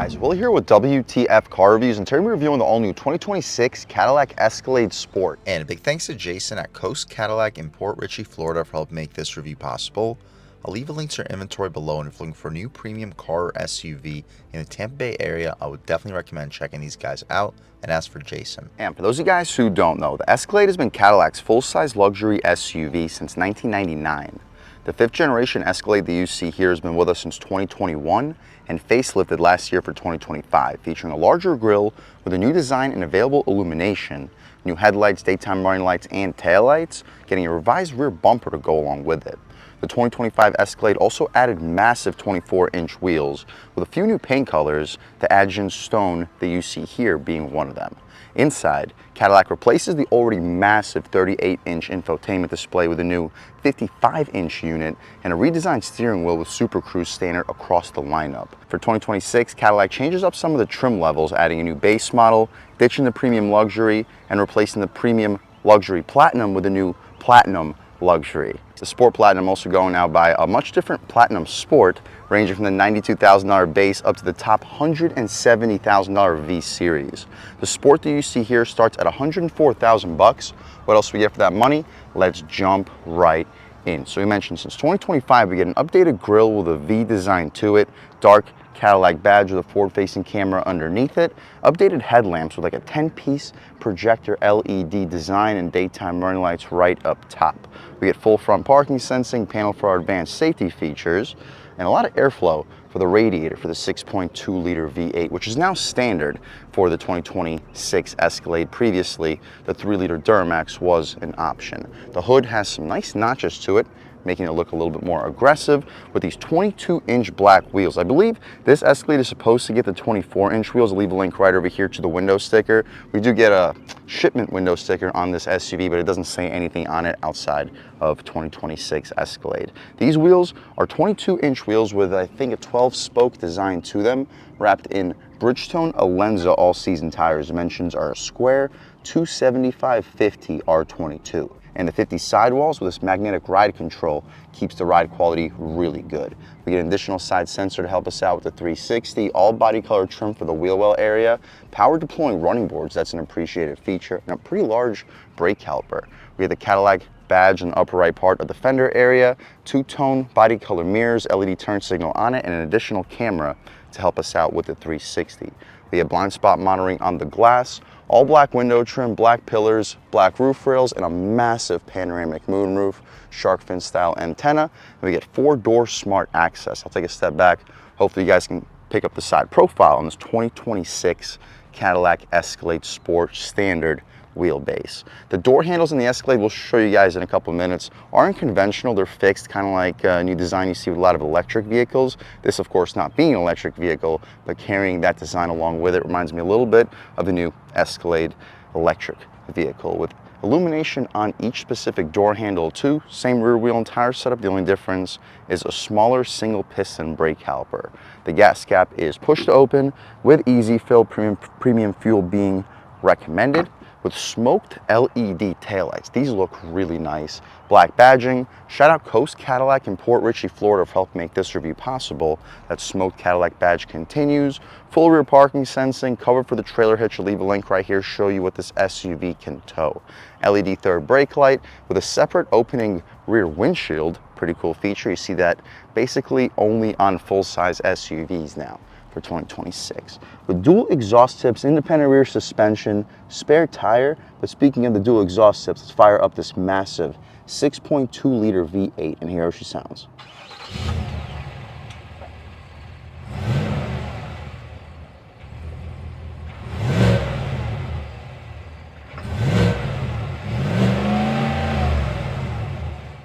guys, Will here with W.T.F car reviews, and today we're reviewing the all-new 2026 Cadillac Escalade Sport. And a big thanks to Jason at Coast Cadillac in Port Richey, Florida for helping make this review possible. I'll leave a link to their inventory below, and if you're looking for a new premium car or SUV in the Tampa Bay area, I would definitely recommend checking these guys out, and ask for Jason. And for those of you guys who don't know, the Escalade has been Cadillac's full-size luxury SUV since 1999. The 5th generation Escalade that you see here has been with us since 2021 and facelifted last year for 2025, featuring a larger grille with a new design and available illumination, new headlights, daytime running lights, and taillights, getting a revised rear bumper to go along with it. The 2025 Escalade also added massive 24-inch wheels with a few new paint colors, the Adjun Stone that you see here being one of them. Inside, Cadillac replaces the already massive 38-inch infotainment display with a new 55-inch unit and a redesigned steering wheel with Super Cruise standard across the lineup. For 2026, Cadillac changes up some of the trim levels, adding a new base model, ditching the Premium Luxury, and replacing the Premium Luxury Platinum with a new Platinum Luxury. The Sport Platinum also going now by a much different Platinum Sport, ranging from the $92,000 base up to the top $170,000 V Series. The Sport that you see here starts at $104,000. What else do we get for that money? Let's jump right in. So we mentioned since 2025 we get an updated grille with a V design to it, dark Cadillac badge with a forward-facing camera underneath it, updated headlamps with like a 10-piece projector LED design, and daytime running lights right up top. We get full front parking sensing, panel for our advanced safety features, and a lot of airflow for the radiator for the 6.2-liter V8, which is now standard for the 2026 Escalade. Previously, the 3-liter Duramax was an option. The hood has some nice notches to it, making it look a little bit more aggressive with these 22-inch black wheels. I believe this Escalade is supposed to get the 24-inch wheels. I'll leave a link right over here to the window sticker. We do get a shipment window sticker on this SUV, but it doesn't say anything on it outside of 2026 Escalade. These wheels are 22-inch wheels with, I think, a 12-spoke design to them, wrapped in Bridgestone Alenza all-season tires. Dimensions are a square 275/50 R22. And the 50 sidewalls with this magnetic ride control keeps the ride quality really good. We get an additional side sensor to help us out with the 360, all body color trim for the wheel well area, power deploying running boards, that's an appreciated feature, and a pretty large brake caliper. We have the Cadillac badge in the upper right part of the fender area, two-tone body color mirrors, LED turn signal on it, and an additional camera to help us out with the 360. We have blind spot monitoring on the glass, all black window trim, black pillars, black roof rails, and a massive panoramic moonroof, shark fin style antenna. And we get 4-door smart access. I'll take a step back. Hopefully you guys can pick up the side profile on this 2026 Cadillac Escalade Sport standard wheelbase. The door handles in the Escalade, we'll show you guys in a couple of minutes, aren't conventional. They're fixed, kind of like a new design you see with a lot of electric vehicles. This, of course, not being an electric vehicle, but carrying that design along with it reminds me a little bit of the new Escalade electric vehicle with illumination on each specific door handle too. Same rear wheel and tire setup. The only difference is a smaller single piston brake caliper. The gas cap is push to open with easy fill, premium fuel being recommended, with smoked LED taillights. These look really nice. Black badging. Shout out Coast Cadillac in Port Richey, Florida for helping make this review possible. That smoked Cadillac badge continues. Full rear parking sensing, cover for the trailer hitch. I'll leave a link right here, show you what this SUV can tow. LED third brake light with a separate opening rear windshield. Pretty cool feature. You see that basically only on full-size SUVs now for 2026. With dual exhaust tips, independent rear suspension, spare tire. But speaking of the dual exhaust tips, let's fire up this massive 6.2-liter V8 and hear how she sounds.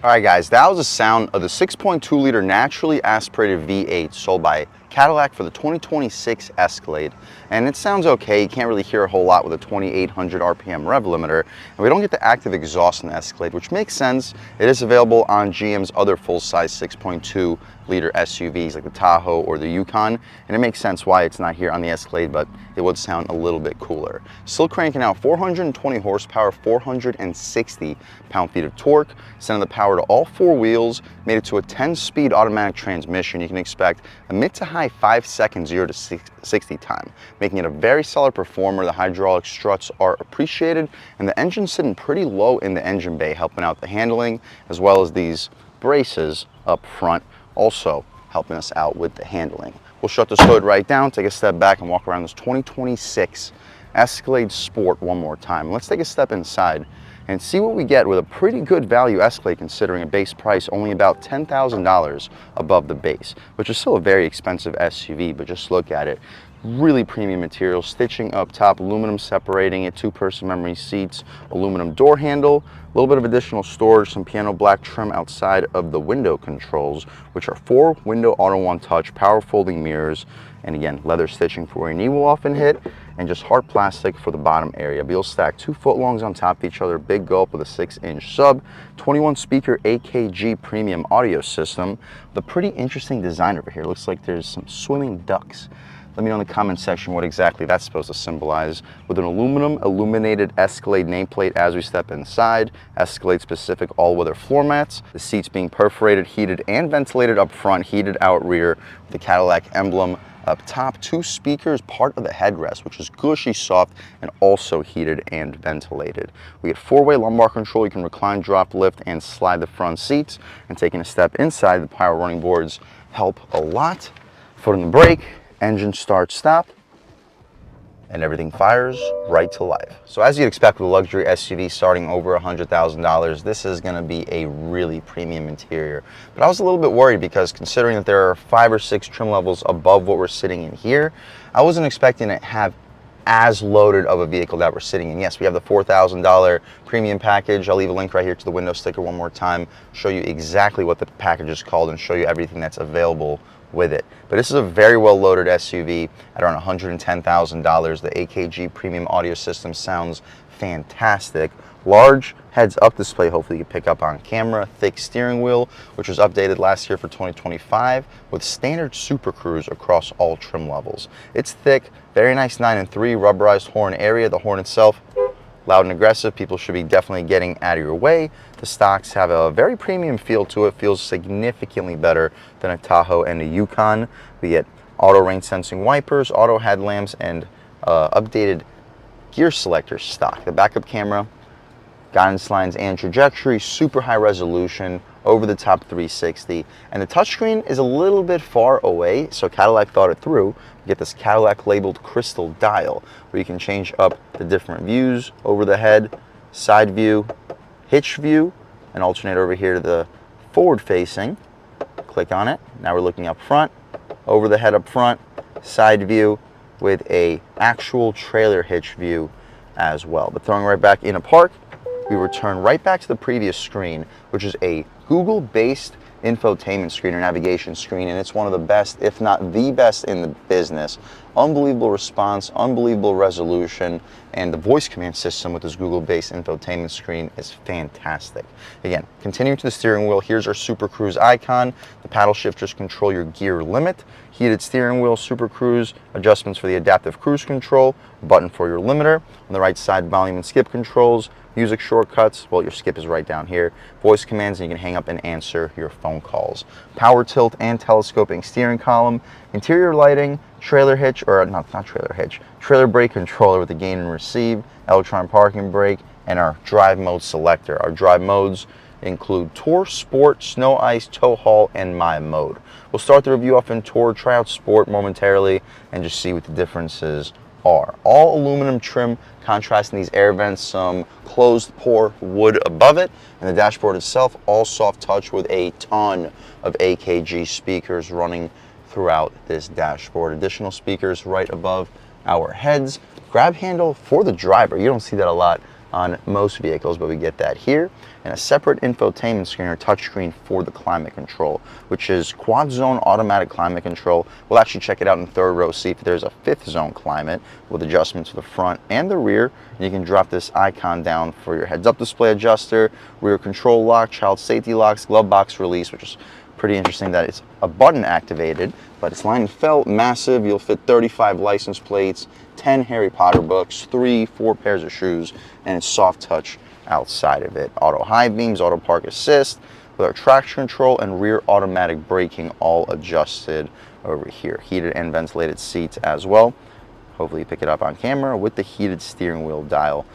All right, guys, that was the sound of the 6.2-liter naturally aspirated V8 sold by Cadillac for the 2026 Escalade. And it sounds okay. You can't really hear a whole lot with a 2,800 RPM rev limiter. And we don't get the active exhaust in the Escalade, which makes sense. It is available on GM's other full-size 6.2 liter SUVs like the Tahoe or the Yukon, and it makes sense why it's not here on the Escalade, but it would sound a little bit cooler. Still cranking out 420 horsepower, 460 pound-feet of torque, sending the power to all four wheels, made it to a 10-speed automatic transmission. You can expect a mid to high 5-second 0 to 60 time, making it a very solid performer. The hydraulic struts are appreciated, and the engine's sitting pretty low in the engine bay, helping out the handling, as well as these braces up front, also helping us out with the handling. We'll shut this hood right down, take a step back, and walk around this 2026 Escalade Sport one more time. Let's take a step inside and see what we get with a pretty good value Escalade, considering a base price only about $10,000 above the base, which is still a very expensive SUV, but just look at it. Really premium material, stitching up top, aluminum separating it, 2-person memory seats, aluminum door handle, a little bit of additional storage, some piano black trim outside of the window controls, which are 4-window auto one touch, power folding mirrors, and again, leather stitching for where your knee will often hit, and just hard plastic for the bottom area. Wheels stacked 2 foot longs on top of each other, big gulp with a 6-inch sub, 21 speaker AKG premium audio system. The pretty interesting design over here. Looks like there's some swimming ducks. Let me know in the comment section what exactly that's supposed to symbolize. With an aluminum illuminated Escalade nameplate as we step inside, Escalade specific all-weather floor mats, the seats being perforated, heated, and ventilated up front, heated out rear with the Cadillac emblem up top, 2 speakers, part of the headrest, which is gushy soft and also heated and ventilated. We get 4-way lumbar control. You can recline, drop, lift, and slide the front seats. And taking a step inside, the power running boards help a lot. Foot on the brake, engine start stop, and everything fires right to life. So as you'd expect with a luxury SUV starting over $100,000, this is going to be a really premium interior. But I was a little bit worried because considering that there are 5 or 6 trim levels above what we're sitting in here, I wasn't expecting to have as loaded of a vehicle that we're sitting in. Yes, we have the $4,000 premium package. I'll leave a link right here to the window sticker one more time, show you exactly what the package is called and show you everything that's available with it. But this is a very well loaded SUV at around $110,000. The AKG premium audio system sounds fantastic. Large heads-up display, hopefully you can pick up on camera. Thick steering wheel, which was updated last year for 2025, with standard Super Cruise across all trim levels. It's thick, very nice 9 and 3 rubberized horn area. The horn itself, loud and aggressive. People should be definitely getting out of your way. The stocks have a very premium feel to it. Feels significantly better than a Tahoe and a Yukon. We get auto rain sensing wipers, auto headlamps, and updated gear selector stock. The backup camera, guidance lines and trajectory, super high resolution, over the top 360, and the touchscreen is a little bit far away, so Cadillac thought it through. You get this Cadillac labeled crystal dial where you can change up the different views: over the head, side view, hitch view, and alternate over here to the forward facing. Click on it. Now we're looking up front, over the head up front, side view with a actual trailer hitch view as well. But throwing right back in a park, we return right back to the previous screen, which is a Google-based infotainment screen or navigation screen, and it's one of the best, if not the best in the business. Unbelievable response, unbelievable resolution, and the voice command system with this Google-based infotainment screen is fantastic. Again, continuing to the steering wheel, here's our Super Cruise icon. The paddle shifters control your gear limit. Heated steering wheel, Super Cruise, adjustments for the adaptive cruise control, button for your limiter. On the right side, volume and skip controls, music shortcuts. Well, your skip is right down here. Voice commands, and you can hang up and answer your phone calls. Power tilt and telescoping steering column. Interior lighting, trailer hitch, or not trailer hitch, trailer brake controller with the gain and receive, electronic parking brake, and our drive mode selector. Our drive modes include Tour, Sport, Snow, Ice, Tow Haul, and My Mode. We'll start the review off in Tour, try out Sport momentarily, and just see what the differences are. All aluminum trim, contrasting these air vents, some closed pore wood above it, and the dashboard itself all soft touch with a ton of AKG speakers running throughout this dashboard. Additional speakers right above our heads. Grab handle for the driver. You don't see that a lot on most vehicles, but we get that here. And a separate infotainment screen or touchscreen for the climate control, which is quad zone automatic climate control. We'll actually check it out in third row, see if there's a 5th zone climate with adjustments to the front and the rear. And you can drop this icon down for your heads up display adjuster, rear control lock, child safety locks, glove box release, which is pretty interesting that it's a button activated, but it's lined felt, massive. You'll fit 35 license plates, 10 Harry Potter books, 4 pairs of shoes, and it's soft touch outside of it. Auto high beams, auto park assist, with our traction control and rear automatic braking all adjusted over here. Heated and ventilated seats as well. Hopefully you pick it up on camera with the heated steering wheel dial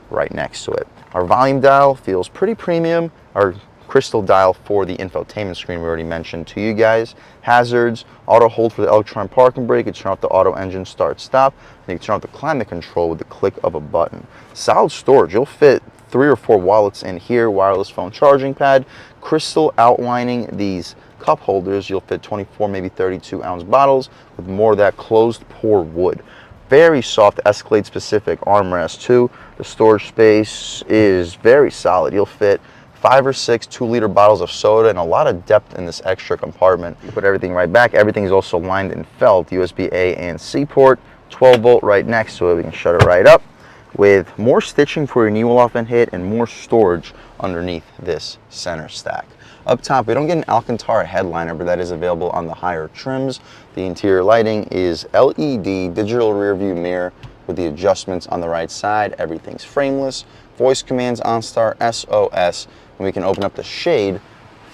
right next to it. Our volume dial feels pretty premium. Our crystal dial for the infotainment screen we already mentioned to you guys. Hazards, auto hold for the electronic parking brake. You turn off the auto engine start stop. And you can turn off the climate control with the click of a button. Solid storage. You'll fit 3 or 4 wallets in here, wireless phone charging pad, crystal outlining these cup holders. You'll fit 24, maybe 32 ounce bottles with more of that closed pore wood. Very soft Escalade specific armrest too. The storage space is very solid. You'll fit 5 or 6 2-liter bottles of soda and a lot of depth in this extra compartment. You put everything right back. Everything is also lined in felt, USB A and C port, 12 volt right next to it. We can shut it right up with more stitching for your knee will often hit and more storage underneath this center stack. Up top, we don't get an Alcantara headliner, but that is available on the higher trims. The interior lighting is LED digital rear view mirror with the adjustments on the right side. Everything's frameless. Voice commands, OnStar, SOS, and we can open up the shade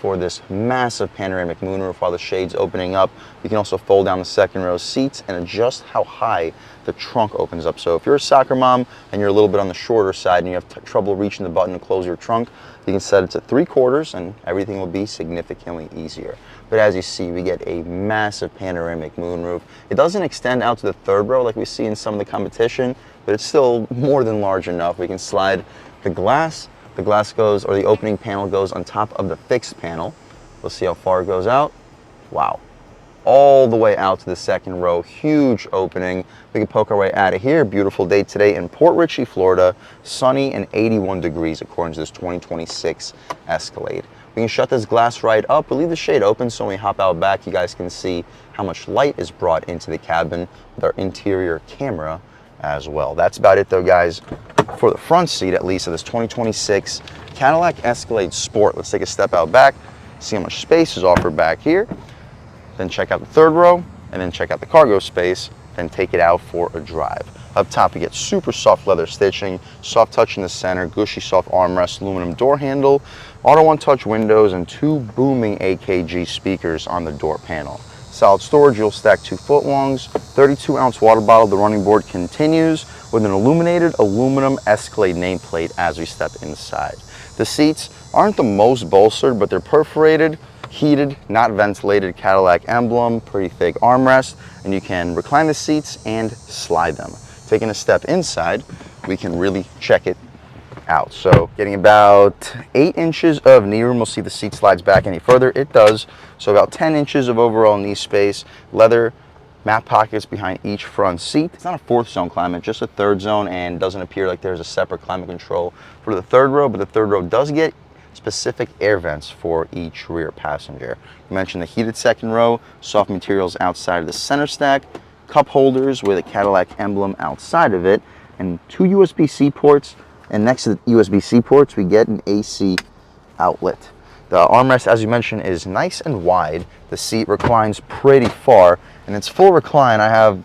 for this massive panoramic moonroof. While the shade's opening up, you can also fold down the second row seats and adjust how high the trunk opens up. So if you're a soccer mom and you're a little bit on the shorter side and you have trouble reaching the button to close your trunk, you can set it to 3/4 and everything will be significantly easier. But as you see, we get a massive panoramic moonroof. It doesn't extend out to the 3rd row like we see in some of the competition, but it's still more than large enough. We can slide the glass. The glass goes, or the opening panel goes on top of the fixed panel. We'll see how far it goes out. Wow. All the way out to the 2nd row. Huge opening. We can poke our way out of here. Beautiful day today in Port Richey, Florida. Sunny and 81 degrees according to this 2026 Escalade. We can shut this glass right up. We'll leave the shade open so when we hop out back, you guys can see how much light is brought into the cabin with our interior camera as well. That's about it though, guys, for the front seat, at least, of this 2026 Cadillac Escalade Sport. Let's take a step out back, see how much space is offered back here, then check out the 3rd row, and then check out the cargo space, then take it out for a drive. Up top, you get super soft leather stitching, soft touch in the center, gushy soft armrest, aluminum door handle, auto one-touch windows, and 2 booming AKG speakers on the door panel. Solid storage, you'll stack 2 footlongs, 32-ounce water bottle. The running board continues with an illuminated aluminum Escalade nameplate as we step inside. The seats aren't the most bolstered, but they're perforated, heated, not ventilated Cadillac emblem, pretty thick armrest, and you can recline the seats and slide them. Taking a step inside, we can really check it out. So getting about 8 inches of knee room. We'll see the seat slides back any further. It does. So about 10 inches of overall knee space. Leather mat pockets behind each front seat. It's not a 4th zone climate, just a 3rd zone, and doesn't appear like there's a separate climate control for the 3rd row, but the 3rd row does get specific air vents for each rear passenger. I mentioned the heated 2nd row, soft materials outside of the center stack, cup holders with a Cadillac emblem outside of it, and 2 USB-C ports. And next to the USB-C ports, we get an AC outlet. The armrest, as you mentioned, is nice and wide. The seat reclines pretty far, and it's full recline. I have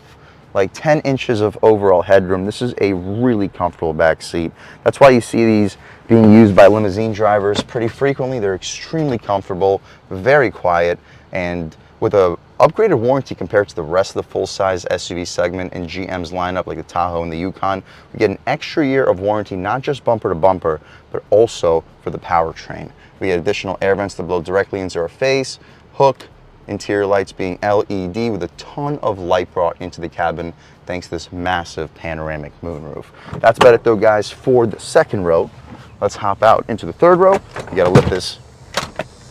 like 10 inches of overall headroom. This is a really comfortable back seat. That's why you see these being used by limousine drivers pretty frequently. They're extremely comfortable, very quiet, and with a upgraded warranty compared to the rest of the full-size SUV segment in GM's lineup, like the Tahoe and the Yukon, we get an extra year of warranty, not just bumper to bumper, but also for the powertrain. We get additional air vents to blow directly into our face, hook, interior lights being LED with a ton of light brought into the cabin thanks to this massive panoramic moonroof. That's about it though, guys, for the 2nd row. Let's hop out into the 3rd row. You gotta lift this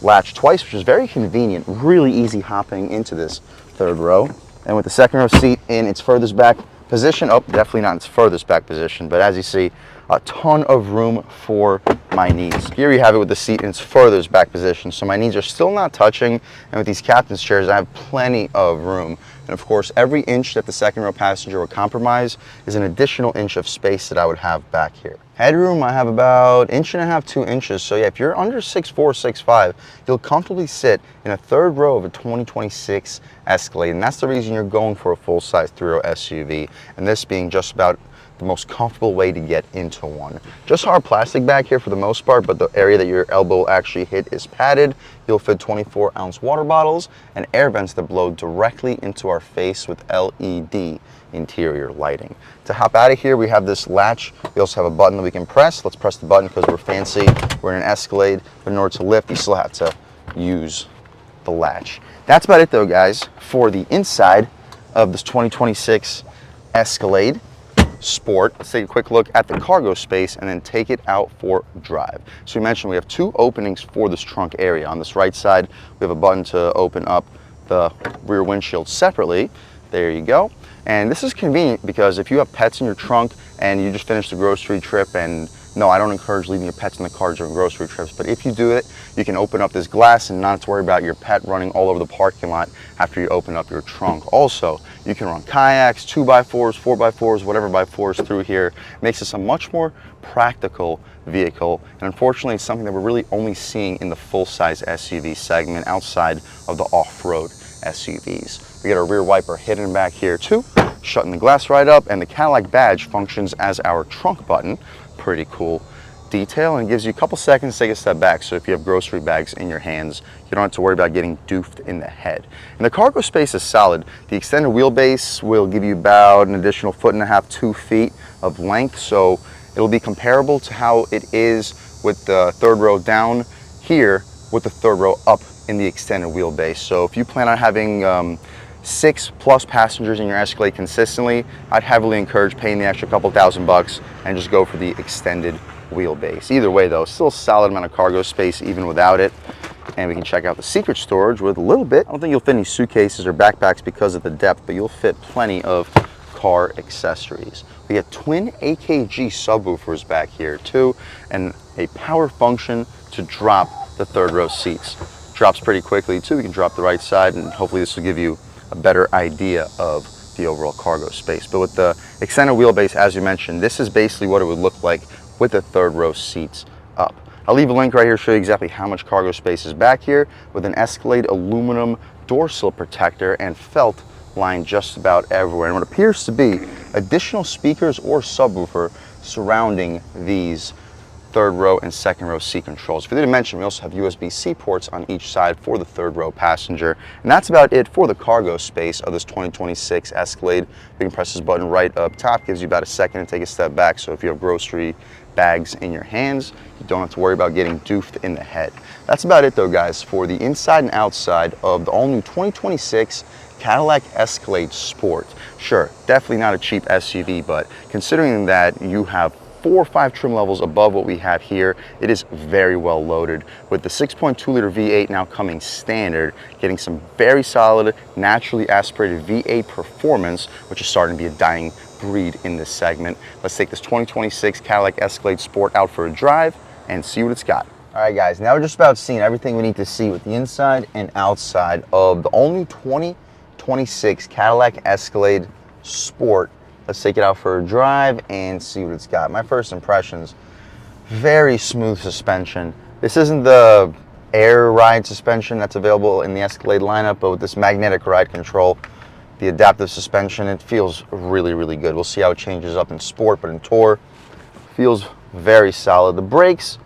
latch twice, which is very convenient. Really easy hopping into this 3rd row. And with the 2nd row seat in its furthest back position, oh, definitely not its furthest back position, but as you see, a ton of room for my knees. Here you have it with the seat in its furthest back position, so my knees are still not touching, and with these captain's chairs I have plenty of room. And of course, every inch that the second row passenger would compromise is an additional inch of space that I would have back here. Headroom, I have about 1.5 to 2 inches, so yeah, if you're under 6'4", 6'5", you'll comfortably sit in a third row of a 2026 Escalade, and that's the reason you're going for a full-size 3-row SUV, and this being just about the most comfortable way to get into one. Just hard plastic back here for the most part, but the area that your elbow will actually hit is padded. You'll fit 24-ounce water bottles and air vents that blow directly into our face with LED interior lighting. To hop out of here, we have this latch. We also have a button that we can press. Let's press the button because we're fancy. We're in an Escalade, but in order to lift, you still have to use the latch. That's about it though, guys, for the inside of this 2026 Escalade Sport. Let's take a quick look at the cargo space and then take it out for drive. So we mentioned we have 2 openings for this trunk area. On this right side, we have a button to open up the rear windshield separately. There you go. And this is convenient because if you have pets in your trunk and you just finished a grocery trip, and no, I don't encourage leaving your pets in the car during grocery trips, but if you do it, you can open up this glass and not have to worry about your pet running all over the parking lot after you open up your trunk. Also, you can run kayaks, 2x4s, 4x4s, whatever by 4s through here. It makes this a much more practical vehicle, and unfortunately it's something that we're really only seeing in the full-size SUV segment outside of the off-road SUVs. We get our rear wiper hidden back here too, shutting the glass right up, and the Cadillac badge functions as our trunk button. Pretty cool detail, and gives you a couple seconds to take a step back, so if you have grocery bags in your hands, you don't have to worry about getting doofed in the head. And the cargo space is solid. The extended wheelbase will give you about an additional 1.5 to 2 feet of length, so it'll be comparable to how it is with the third row down here with the third row up in the extended wheelbase. So if you plan on having 6+ passengers in your Escalade consistently, I'd heavily encourage paying the extra couple $1,000 and just go for the extended wheelbase. Either way though, still a solid amount of cargo space even without it. And we can check out the secret storage with a little bit. I don't think you'll fit any suitcases or backpacks because of the depth, but you'll fit plenty of car accessories. We get twin AKG subwoofers back here too, and a power function to drop the third row seats. Drops pretty quickly too. We can drop the right side, and hopefully this will give you a better idea of the overall cargo space. But with the extended wheelbase, as you mentioned, this is basically what it would look like with the third row seats up. I'll leave a link right here to show you exactly how much cargo space is back here, with an Escalade aluminum door sill protector and felt lined just about everywhere, and what appears to be additional speakers or subwoofer surrounding these third row and second row seat controls. If we didn't mention, we also have USB-C ports on each side for the third row passenger. And that's about it for the cargo space of this 2026 Escalade. You can press this button right up top, gives you about a second to take a step back. So if you have grocery bags in your hands, you don't have to worry about getting doofed in the head. That's about it though, guys, for the inside and outside of the all-new 2026 Cadillac Escalade Sport. Sure, definitely not a cheap SUV, but considering that you have 4 or 5 trim levels above what we have here, it is very well loaded, with the 6.2 liter V8 now coming standard, getting some very solid naturally aspirated V8 performance, which is starting to be a dying breed in this segment. Let's take this 2026 Cadillac Escalade Sport out for a drive and see what it's got. All right guys, now we're just about seeing everything we need to see with the inside and outside of the all-new 2026 Cadillac Escalade Sport. Let's take it out for a drive and see what it's got. My first impressions, very smooth suspension. This isn't the air ride suspension that's available in the Escalade lineup, but with this magnetic ride control, the adaptive suspension, it feels really, really good. We'll see how it changes up in Sport, but in Tour, feels very solid. The brakes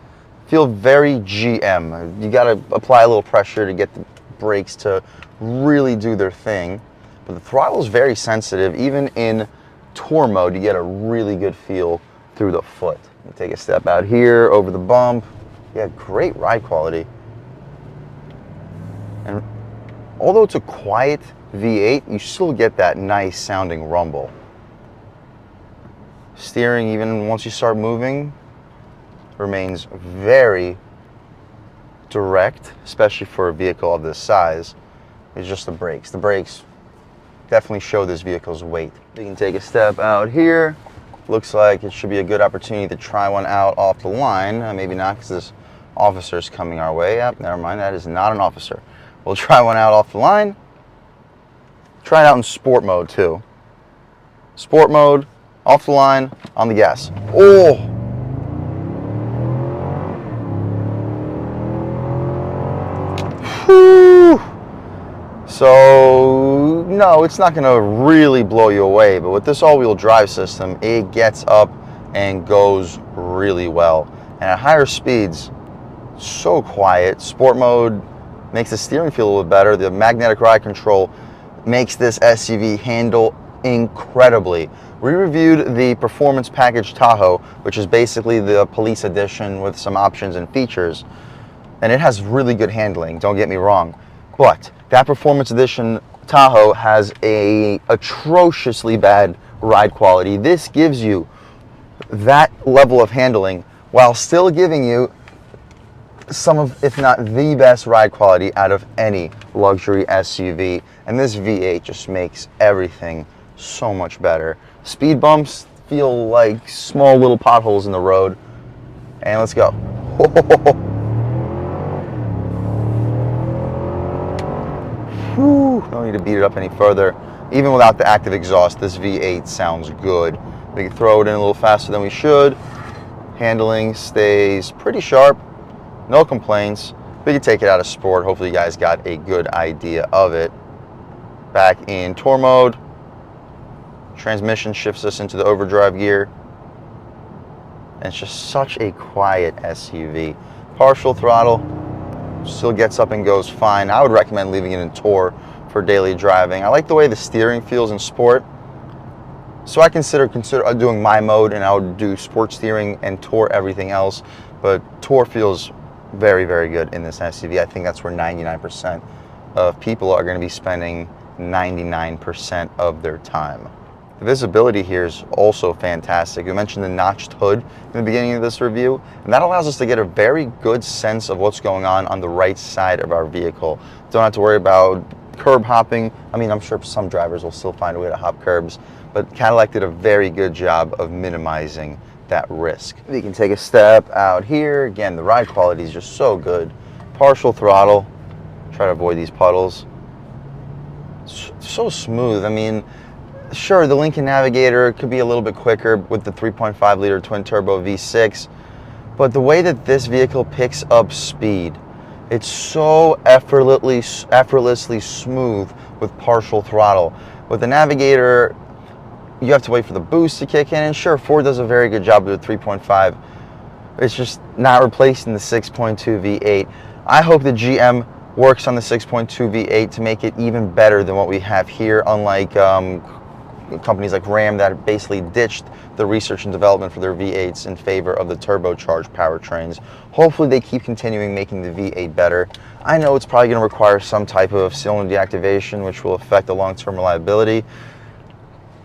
feel very GM. You gotta apply a little pressure to get the brakes to really do their thing, but the throttle is very sensitive. Even in Tour mode, you get a really good feel through the foot. You take a step out here over the bump. Yeah, great ride quality. And although it's a quiet V8, you still get that nice sounding rumble. Steering, even once you start moving, remains very direct, especially for a vehicle of this size. It's just the brakes. The brakes definitely show this vehicle's weight. You can take a step out here, Looks like it should be a good opportunity to try one out off the line. Maybe not, because this officer's coming our way. Yep, never mind, that is not an officer. We'll try one out off the line. Try it out in sport mode too. Sport mode, off the line, on the gas. Oh! Whew! So, no, it's not going to really blow you away, but with this all-wheel drive system, it gets up and goes really well. And at higher speeds, so quiet. Sport mode makes the steering feel a little better. The magnetic ride control makes this SUV handle incredibly. We reviewed the Performance Package Tahoe, which is basically the police edition with some options and features, and it has really good handling, don't get me wrong, but that Performance Edition Tahoe has a atrociously bad ride quality. This gives you that level of handling while still giving you some of, if not the best ride quality out of any luxury SUV, and this V8 just makes everything so much better. Speed bumps feel like small little potholes in the road, and let's go. Whew, don't need to beat it up any further. Even without the active exhaust, this V8 sounds good. We can throw it in a little faster than we should. Handling stays pretty sharp. No complaints. We can take it out of sport. Hopefully you guys got a good idea of it. Back in tour mode. Transmission shifts us into the overdrive gear. And it's just such a quiet SUV. Partial throttle. Still gets up and goes fine. I would recommend leaving it in tour for daily driving. I like the way the steering feels in sport. So I consider doing my mode, and I would do sport steering and tour everything else. But tour feels very, very good in this SUV. I think that's where 99% of people are going to be spending 99% of their time. The visibility here is also fantastic. We mentioned the notched hood in the beginning of this review, and that allows us to get a very good sense of what's going on the right side of our vehicle. Don't have to worry about curb hopping. I mean, I'm sure some drivers will still find a way to hop curbs, but Cadillac did a very good job of minimizing that risk. We can take a step out here. Again, the ride quality is just so good. Partial throttle. Try to avoid these puddles. So smooth. I mean, sure, the Lincoln Navigator could be a little bit quicker with the 3.5 liter twin turbo V6, but the way that this vehicle picks up speed, it's so effortlessly smooth with partial throttle. With the Navigator, you have to wait for the boost to kick in, and sure, Ford does a very good job with the 3.5. It's just not replacing the 6.2 V8. I hope the GM works on the 6.2 V8 to make it even better than what we have here, unlike companies like Ram that basically ditched the research and development for their V8s in favor of the turbocharged powertrains. Hopefully they keep continuing making the V8 better. I know it's probably going to require some type of cylinder deactivation, which will affect the long-term reliability.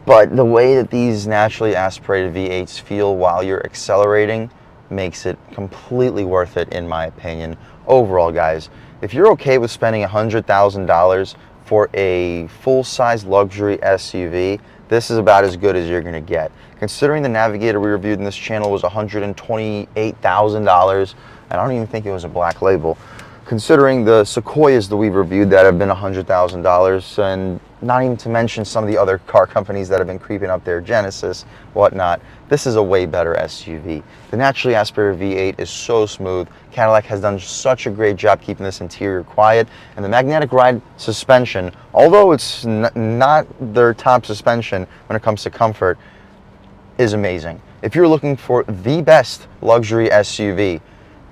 But the way that these naturally aspirated V8s feel while you're accelerating makes it completely worth it, in my opinion. Overall, guys, if you're okay with spending $100,000 for a full-size luxury SUV, this is about as good as you're going to get. Considering the Navigator we reviewed in this channel was $128,000, and I don't even think it was a black label. Considering the Sequoias that we've reviewed that have been $100,000, and not even to mention some of the other car companies that have been creeping up their Genesis, whatnot, this is a way better SUV. The naturally aspirated V8 is so smooth. Cadillac has done such a great job keeping this interior quiet, and the magnetic ride suspension, although it's not their top suspension when it comes to comfort, is amazing. If you're looking for the best luxury SUV,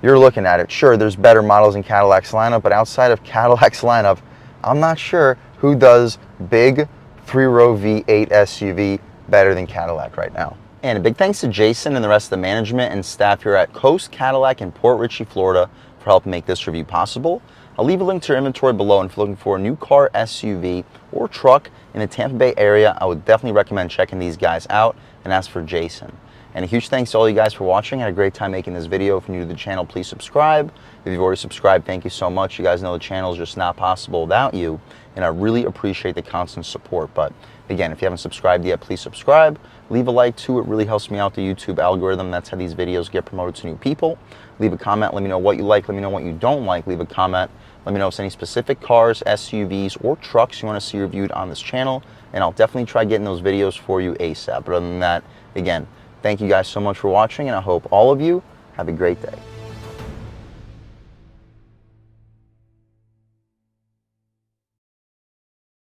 you're looking at it. Sure, there's better models in Cadillac's lineup, but outside of Cadillac's lineup, I'm not sure who does big three-row V8 SUV better than Cadillac right now. And a big thanks to Jason and the rest of the management and staff here at Coast Cadillac in Port Richey, Florida for helping make this review possible. I'll leave a link to your inventory below, and if you're looking for a new car, SUV, or truck in the Tampa Bay area, I would definitely recommend checking these guys out and ask for Jason. And a huge thanks to all you guys for watching. I had a great time making this video. If you're new to the channel, please subscribe. If you've already subscribed, thank you so much. You guys know the channel is just not possible without you, and I really appreciate the constant support. But again, if you haven't subscribed yet, please subscribe. Leave a like too. It really helps me out the YouTube algorithm. That's how these videos get promoted to new people. Leave a comment. Let me know what you like. Let me know what you don't like. Leave a comment. Let me know if there's any specific cars, SUVs, or trucks you want to see reviewed on this channel, and I'll definitely try getting those videos for you ASAP. But other than that, again, thank you guys so much for watching, and I hope all of you have a great day.